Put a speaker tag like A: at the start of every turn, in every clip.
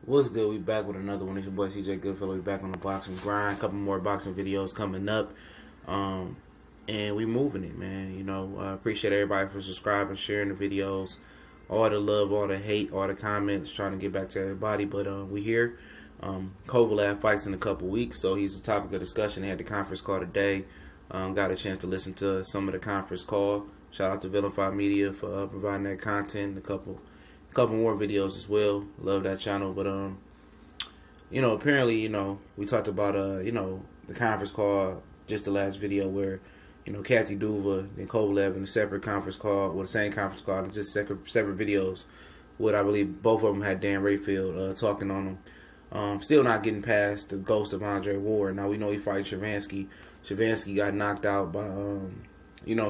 A: What's good? We back with another one. It's your boy CJ Goodfellow. We back on the boxing grind. A couple more boxing videos coming up. And we moving it, man. Appreciate everybody for subscribing, sharing the videos. All the love, all the hate, all the comments. Trying to get back to everybody. But we here. Kovalev fights in a couple weeks, so he's a topic of discussion. They had the conference call today. Got a chance to listen to some of the conference call. Shout out to Vilify Media for providing that content. A couple more videos as well. Love that channel. But apparently, we talked about the conference call, just the last video where, Kathy Duva and Kovalev in a separate conference call, the same conference call, just separate videos. What I believe both of them had Dan Rayfield talking on them. Still not getting past the ghost of Andre Ward. Now we know he fights Shavansky. Shavansky got knocked out by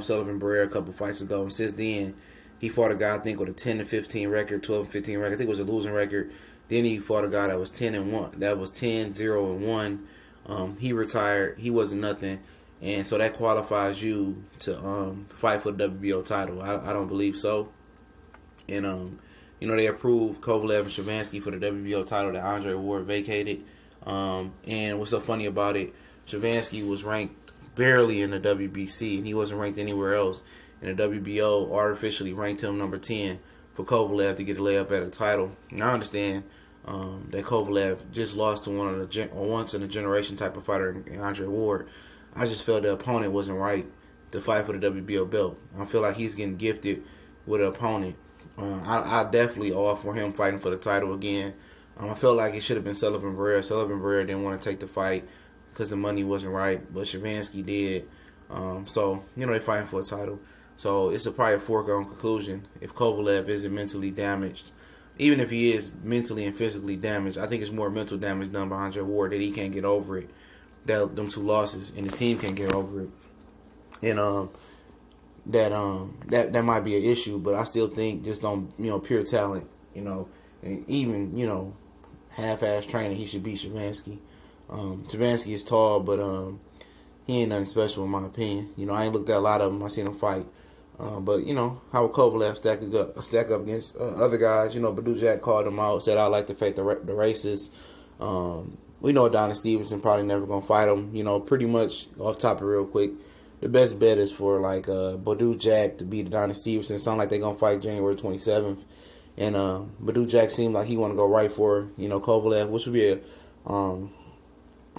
A: Sullivan Barrera a couple fights ago, and since then he fought a guy, I think, with a 10-15 record, 12-15 record. I think it was a losing record. Then he fought a guy that was 10-1. That was 10-0-1. He retired. He wasn't nothing. And so that qualifies you to fight for the WBO title. I don't believe so. And, they approved Kovalev and Shavansky for the WBO title that Andre Ward vacated. And what's so funny about it, Shavansky was ranked barely in the WBC, and he wasn't ranked anywhere else. And the WBO artificially ranked him number 10 for Kovalev to get a layup at a title. And I understand that Kovalev just lost to once in a generation type of fighter in Andre Ward. I just felt the opponent wasn't right to fight for the WBO belt. I feel like he's getting gifted with an opponent. I definitely all for him fighting for the title again. I felt like it should have been Sullivan Barrera. Sullivan Barrera didn't want to take the fight because the money wasn't right, but Shavansky did. So they're fighting for a title. So it's probably a foregone conclusion if Kovalev isn't mentally damaged. Even if he is mentally and physically damaged, I think it's more mental damage done by Andre Ward that he can't get over it. Them two losses, and his team can't get over it. And that might be an issue, but I still think just on pure talent, and even half-ass training, he should beat Shavansky. Shavansky is tall, but he ain't nothing special in my opinion. I ain't looked at a lot of them. I seen him fight. But how would Kovalev stack up against other guys? Badu Jack called him out, said I like to fight the racists. We know Adonis Stevenson probably never gonna fight him. Pretty much off topic real quick. The best bet is for Badu Jack to beat Adonis Stevenson. It sounds like they're gonna fight January 27th, and Badu Jack seemed like he want to go right for Kovalev, which would be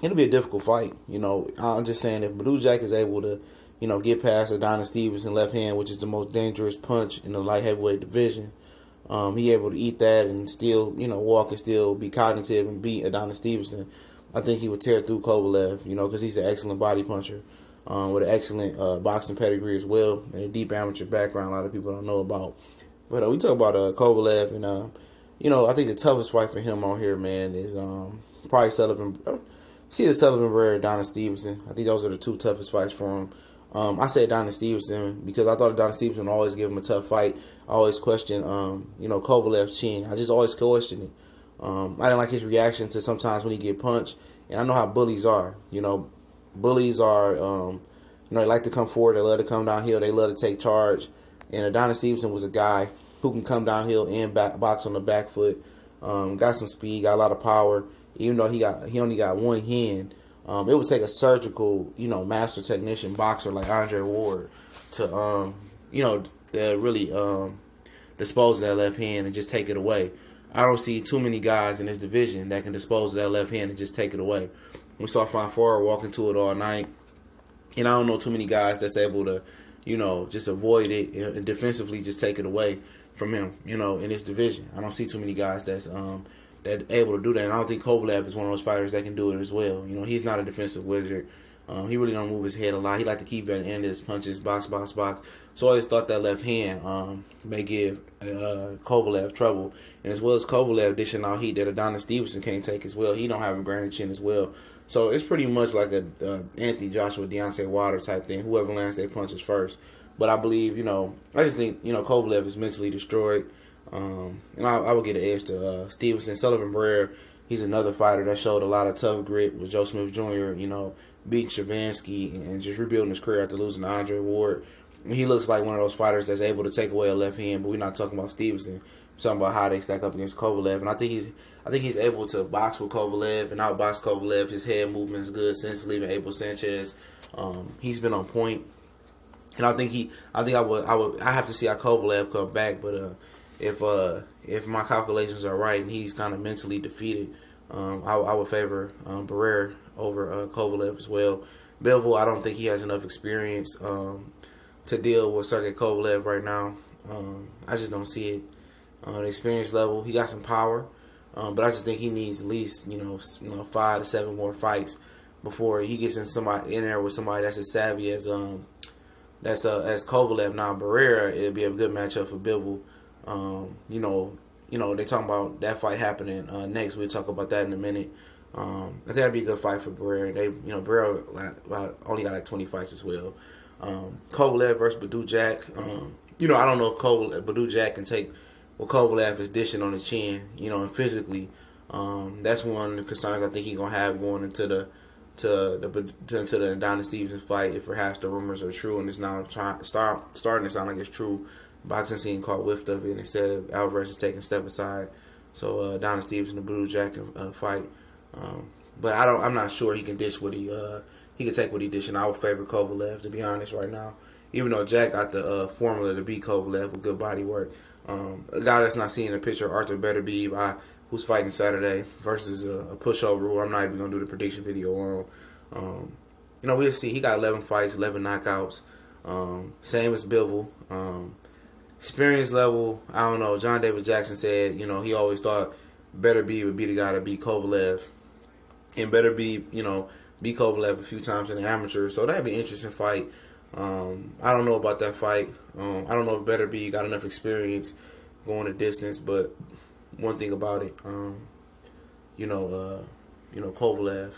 A: it'll be a difficult fight. I'm just saying if Badu Jack is able to get past Adonis Stevenson left hand, which is the most dangerous punch in the light heavyweight division. He able to eat that and still, walk and still be cognitive and beat Adonis Stevenson. I think he would tear through Kovalev, because he's an excellent body puncher with an excellent boxing pedigree as well and a deep amateur background a lot of people don't know about. But we talk about Kovalev, and I think the toughest fight for him on here, man, is probably Sullivan. See the Sullivan Barrera, Adonis Stevenson. I think those are the two toughest fights for him. I say Adonis Stevenson because I thought Adonis Stevenson would always give him a tough fight. I always question, Kovalev's chin. I just always question it. I didn't like his reaction to sometimes when he get punched. And I know how bullies are. Bullies are, they like to come forward. They love to come downhill. They love to take charge. And Adonis Stevenson was a guy who can come downhill and box on the back foot. Got some speed, got a lot of power. Even though he only got one hand. It would take a surgical, master technician boxer like Andre Ward to, really dispose of that left hand and just take it away. I don't see too many guys in this division that can dispose of that left hand and just take it away. We saw Fonfara walk into it all night, and I don't know too many guys that's able to, just avoid it and defensively just take it away from him, in this division. I don't see too many guys that's able to do that. And I don't think Kovalev is one of those fighters that can do it as well. He's not a defensive wizard. He really don't move his head a lot. He like to keep at the end of his punches, box. So I always thought that left hand may give Kovalev trouble. And as well as Kovalev dishing out heat that Adonis Stevenson can't take as well. He don't have a granite chin as well. So it's pretty much like a Anthony Joshua, Deontay Wilder type thing. Whoever lands their punches first. But I believe, I just think, Kovalev is mentally destroyed. And I would get an edge to Stevenson. Sullivan Barrera, he's another fighter that showed a lot of tough grit with Joe Smith Jr., beating Shavansky and just rebuilding his career after losing to Andre Ward. He looks like one of those fighters that's able to take away a left hand, but we're not talking about Stevenson. something about how they stack up against Kovalev, and I think he's able to box with Kovalev and outbox Kovalev. His head movement is good since leaving Abel Sanchez. He's been on point, and I have to see how Kovalev come back, but if my calculations are right and he's kind of mentally defeated, I would favor Barrera over Kovalev as well. Bivol, I don't think he has enough experience to deal with Sergey Kovalev right now. I just don't see it. The experience level, he got some power, but I just think he needs at least 5 to 7 more fights before he gets in there with somebody that's as savvy as Kovalev. Now Barrera, it'll be a good matchup for Bivol. They talking about that fight happening next. We'll talk about that in a minute. I think that'd be a good fight for Barrera. Barrera only got like 20 fights as well. Kovalev versus Badou Jack. I don't know if Badou Jack can take what Kovalev is dishing on the chin, and physically. That's one of the concerns I think he's gonna have going into the Adonis Stevenson fight, if perhaps the rumors are true and it's now starting to sound like it's true. Boxing scene caught whiff of it and said Alvarez is taking a step aside, so Adonis Stevenson and Badou Jack can fight. But I'm not sure he can dish what he can take what he dish, and I would favor Kovalev, to be honest right now. Even though Jack got the formula to beat Kovalev with good body work. A guy that's not seeing the picture, Arthur Beterbiev, who's fighting Saturday versus a pushover, who I'm not even gonna do the prediction video on. We'll see. He got 11 fights, 11 knockouts. Same as Bivol. Experience level, I don't know. John David Jackson said, he always thought Beterbiev would be the guy to beat Kovalev, and Beterbiev, beat Kovalev a few times in the amateur. So that'd be an interesting fight. I don't know about that fight. I don't know if Beterbiev got enough experience going the distance, but one thing about it, Kovalev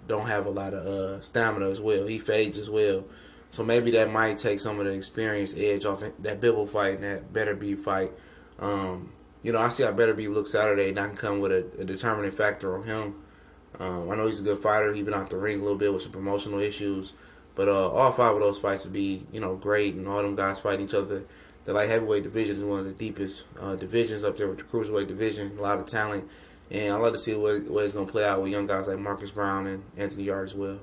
A: don't have a lot of stamina as well. He fades as well. So maybe that might take some of the experience edge off that Bivol fight and that Beterbiev fight. I see how Beterbiev looks Saturday, and that can come with a determining factor on him. I know he's a good fighter. He's been out the ring a little bit with some promotional issues. But all 5 of those fights would be, great, and all them guys fighting each other. The light heavyweight division is one of the deepest divisions up there with the cruiserweight division. A lot of talent. And I'd love to see where it's going to play out with young guys like Marcus Brown and Anthony Yarde as well.